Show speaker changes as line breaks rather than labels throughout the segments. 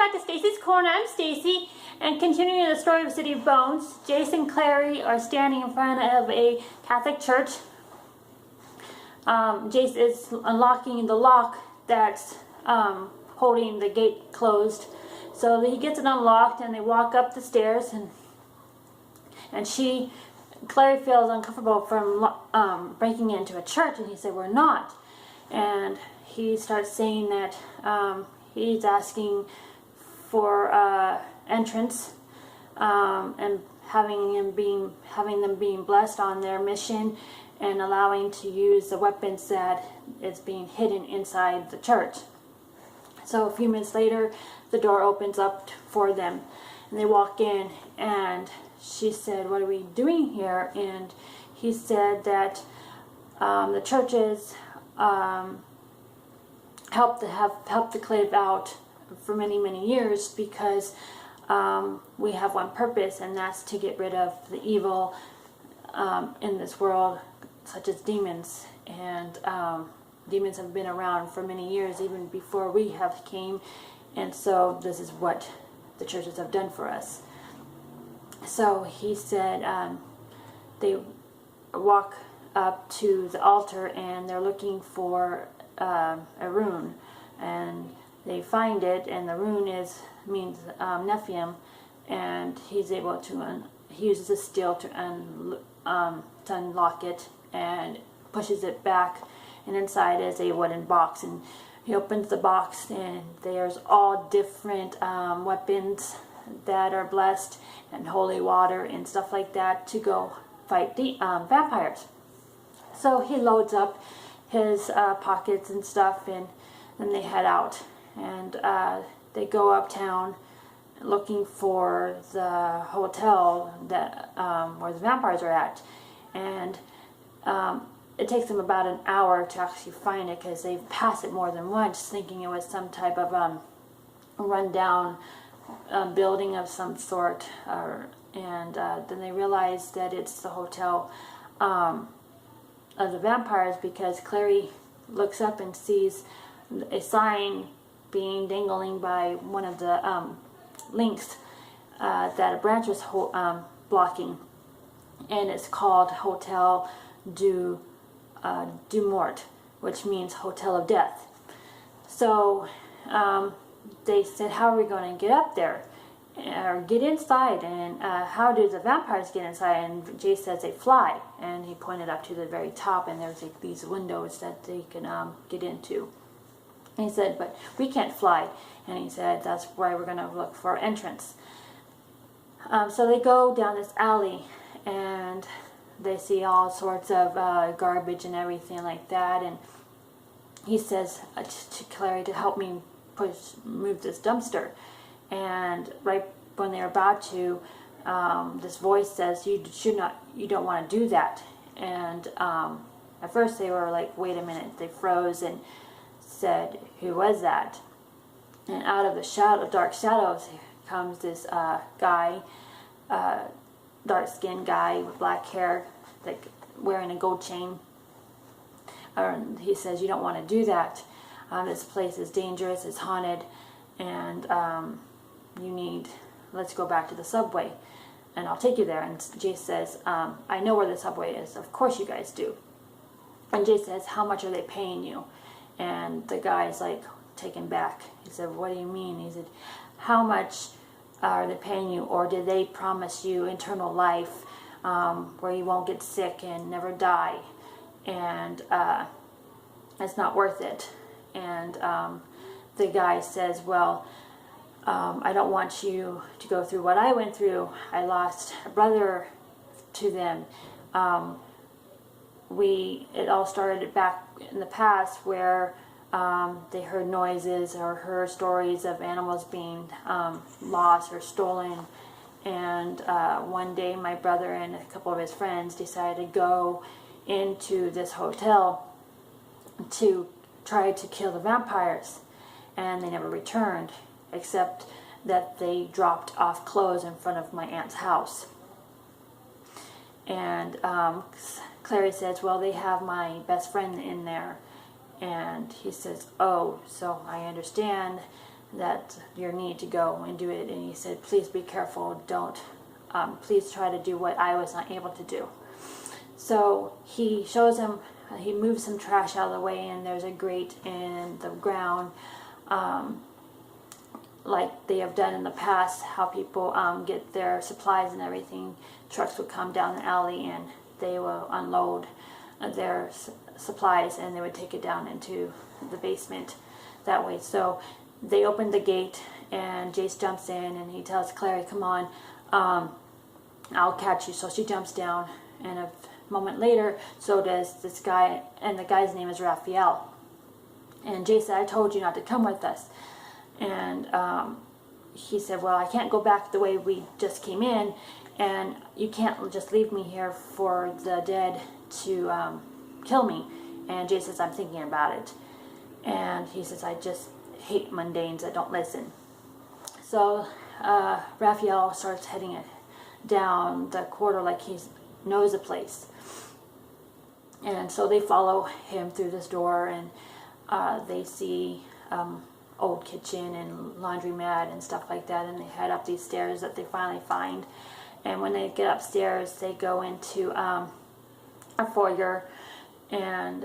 back to Stacie's Corner. I'm Stacie, and continuing the story of City of Bones, Jason and Clary are standing in front of a Catholic church. Jace is unlocking the lock that's holding the gate closed. So he gets it unlocked, and they walk up the stairs, and Clary feels uncomfortable from breaking into a church, and he said, "We're not." And he starts saying that he's asking for entrance and having them being blessed on their mission and allowing to use the weapons that is being hidden inside the church. So a few minutes later, the door opens up for them, and they walk in, and she said, "What are we doing here?" And he said that the churches helped the Clave out for many years because we have one purpose, and that's to get rid of the evil in this world, such as demons. And demons have been around for many years, even before we have came, and so this is what the churches have done for us. So he said they walk up to the altar, and they're looking for a rune, and they find it, and the rune means Nephilim, and he's able to he uses the steel to unlock it, and pushes it back, and inside is a wooden box, and he opens the box, and there's all different weapons that are blessed, and holy water and stuff like that to go fight the vampires. So he loads up his pockets and stuff, and then they head out, and they go uptown looking for the hotel that where the vampires are at, and it takes them about an hour to actually find it because they've passed it more than once, thinking it was some type of rundown building of some sort, and then they realize that it's the hotel of the vampires, because Clary looks up and sees a sign being dangling by one of the links that a branch was blocking, and it's called Hotel du Mort, which means Hotel of Death. So they said, "How are we going to get up there or get inside, and how do the vampires get inside?" And Jay says they fly, and he pointed up to the very top, and there's like these windows that they can get into. And he said, "But we can't fly," and he said, "That's why we're going to look for entrance." So they go down this alley, and they see all sorts of garbage and everything like that, and he says to Clary to help me move this dumpster. And right when they're about to, this voice says, "You don't want to do that." And at first they were like, "Wait a minute!" They froze and said, "Who was that?" And out of the dark shadows comes this guy, dark-skinned guy with black hair, like wearing a gold chain. He says, "You don't want to do that. This place is dangerous. It's haunted, and let's go back to the subway, and I'll take you there." And Jay says, "I know where the subway is." "Of course you guys do." And Jay says, "How much are they paying you?" And the guy's like taken back. He said, "What do you mean?" He said, "How much are they paying you, or did they promise you eternal life where you won't get sick and never die, and it's not worth it?" And the guy says, "Well, I don't want you to go through what I went through. I lost a brother to them. It all started back in the past where they heard noises or heard stories of animals being lost or stolen. And one day my brother and a couple of his friends decided to go into this hotel to try to kill the vampires, and they never returned, except that they dropped off clothes in front of my aunt's house." And Clary says, "Well, they have my best friend in there." And he says, "Oh, so I understand that you need to go and do it. And he said, please be careful, don't, please try to do what I was not able to do. So he shows him, he moves some trash out of the way, and there's a grate in the ground, like they have done in the past, how people get their supplies and everything. Trucks would come down the alley and they will unload their supplies, and they would take it down into the basement that way. So they open the gate, and Jace jumps in, and he tells Clary, come on, I'll catch you. So she jumps down, and a moment later, so does this guy, and the guy's name is Raphael. And Jace said, I told you not to come with us. And he said, well, I can't go back the way we just came in, and you can't just leave me here for the dead to kill me. And Jace says, I'm thinking about it. And he says, I just hate mundanes that don't listen. So Raphael starts heading it down the corridor like he knows the place. And so they follow him through this door, and they see old kitchen and laundromat and stuff like that, and they head up these stairs that they finally find. And when they get upstairs, they go into a foyer, and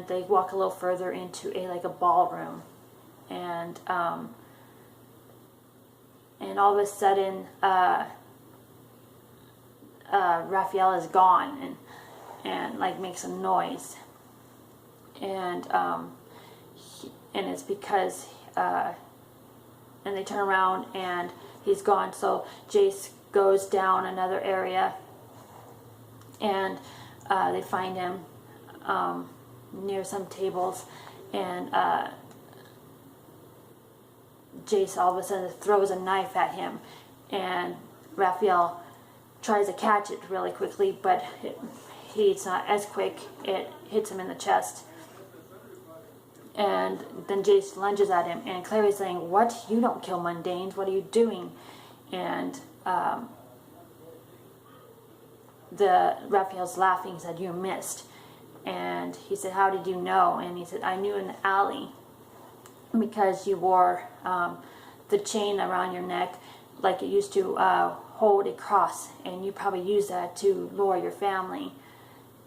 they walk a little further into a ballroom, and all of a sudden Raphael is gone, and like makes a noise, and it's because and they turn around and he's gone. So Jace goes down another area, and they find him near some tables, and Jace all of a sudden throws a knife at him, and Raphael tries to catch it really quickly, but he's not as quick. It hits him in the chest, and then Jace lunges at him, and Clary's saying, what? You don't kill mundanes, what are you doing? And Raphael's laughing. He said, you missed. And he said, how did you know? And he said, I knew in the alley, because you wore the chain around your neck like it used to hold a cross, and you probably use that to lure your family.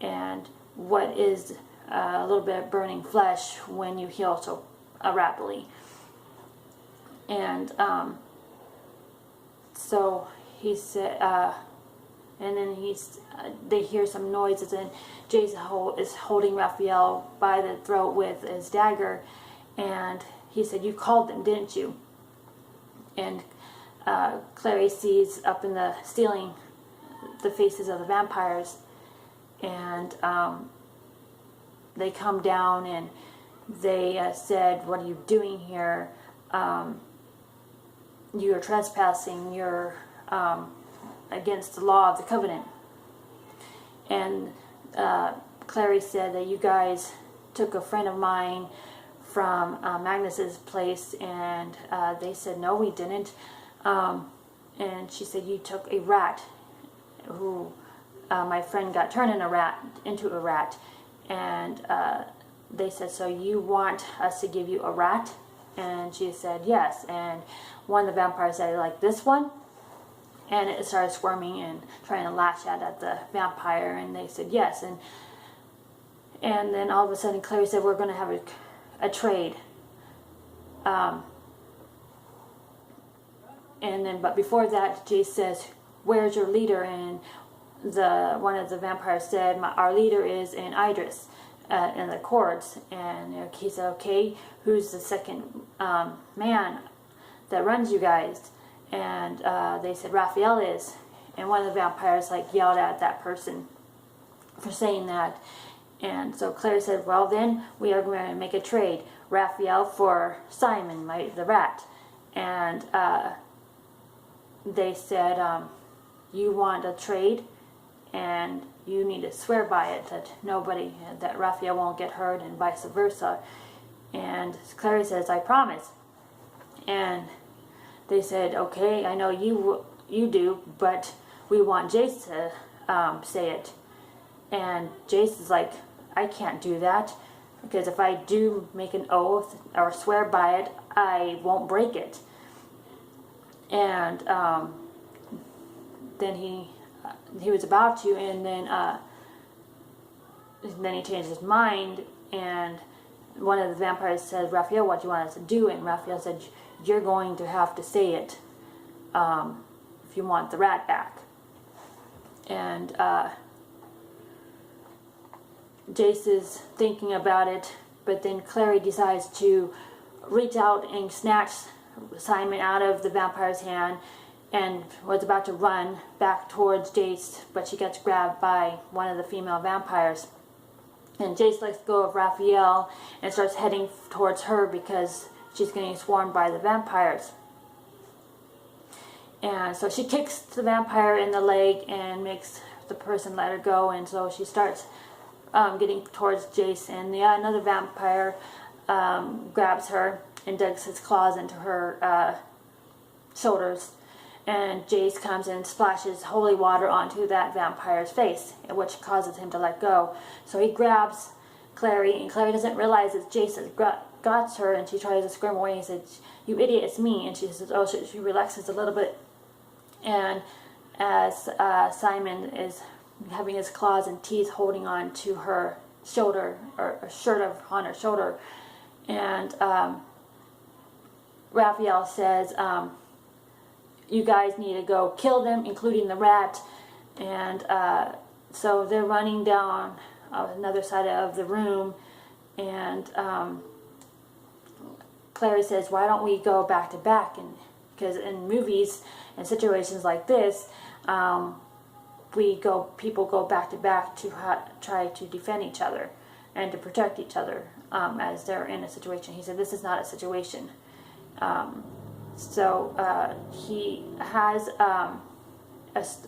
And what is a little bit of burning flesh when you heal so rapidly. And so he said, and then they hear some noises, and Jace is holding Raphael by the throat with his dagger, and he said, you called them, didn't you? And Clary sees up in the ceiling the faces of the vampires, and they come down, and they said, what are you doing here? You are trespassing. You're against the law of the covenant. And Clary said that you guys took a friend of mine from Magnus's place, and they said, no, we didn't. And she said, you took a rat who my friend got turned into a rat. And they said, so you want us to give you a rat? And she said, yes. And one of the vampires said, like this one? And it started squirming and trying to lash out at the vampire, and they said yes. And then all of a sudden Clary said, we're going to have a trade. But before that, Jace says, where's your leader? And one of the vampires said, our leader is in Idris, in the courts. And he said, okay, who's the second man that runs you guys? And they said, Raphael is. And one of the vampires yelled at that person for saying that. And so Claire said, well, then we are going to make a trade. Raphael for Simon, the rat. And they said, you want a trade, and you need to swear by it that Raphael won't get hurt, and vice versa. And Clary says, I promise. And they said, okay, I know you do, but we want Jace to say it. And Jace is like, I can't do that. because if I do make an oath or swear by it, I won't break it. And then he was about to, and then he changed his mind, and one of the vampires said, "Raphael, what do you want us to do?" And Raphael said, "You're going to have to say it if you want the rat back." And Jace is thinking about it, but then Clary decides to reach out and snatch Simon out of the vampire's hand and was about to run back towards Jace, but she gets grabbed by one of the female vampires. And Jace lets go of Raphael and starts heading towards her because she's getting swarmed by the vampires. And so she kicks the vampire in the leg and makes the person let her go, and so she starts getting towards Jace, and another vampire grabs her and digs his claws into her shoulders, and Jace comes and splashes holy water onto that vampire's face, which causes him to let go. So he grabs Clary, and Clary doesn't realize that Jace has got her, and she tries to squirm away, and he says, "You idiot, it's me." And she says, oh, she relaxes a little bit, and as Simon is having his claws and teeth holding on to her shoulder, or a shirt on her shoulder, and Raphael says, "You guys need to go kill them, including the rat." And so they're running down another side of the room, and Clary says, "Why don't we go back to back?" And because in movies and situations like this, people go back to back to try to defend each other and to protect each other as they're in a situation. He said, "This is not a situation." So he has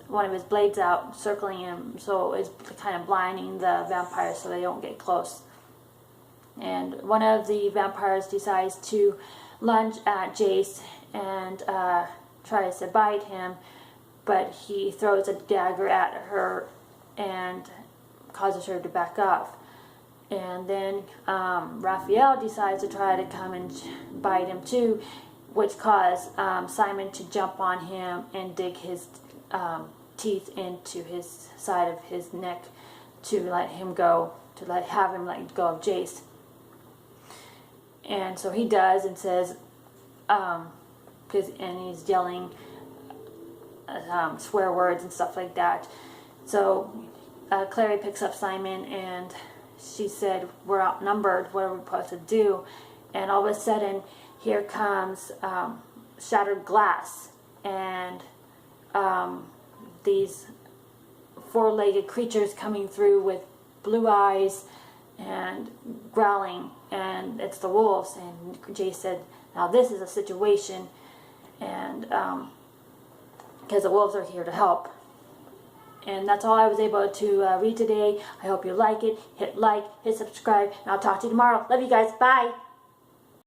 one of his blades out, circling him, so it's kind of blinding the vampires so they don't get close. And one of the vampires decides to lunge at Jace and tries to bite him, but he throws a dagger at her and causes her to back off. And then Raphael decides to try to come and bite him too, which caused Simon to jump on him and dig his teeth into his side of his neck to let him go, have him let go of Jace. And so he does, and says, and he's yelling swear words and stuff like that. So Clary picks up Simon, and she said, "We're outnumbered, what are we supposed to do?" And all of a sudden, here comes shattered glass, and these four-legged creatures coming through with blue eyes and growling, and it's the wolves. And Jay said, "Now this is a situation," and because the wolves are here to help. And that's all I was able to read today. I hope you like it. Hit like, hit subscribe, and I'll talk to you tomorrow. Love you guys. Bye.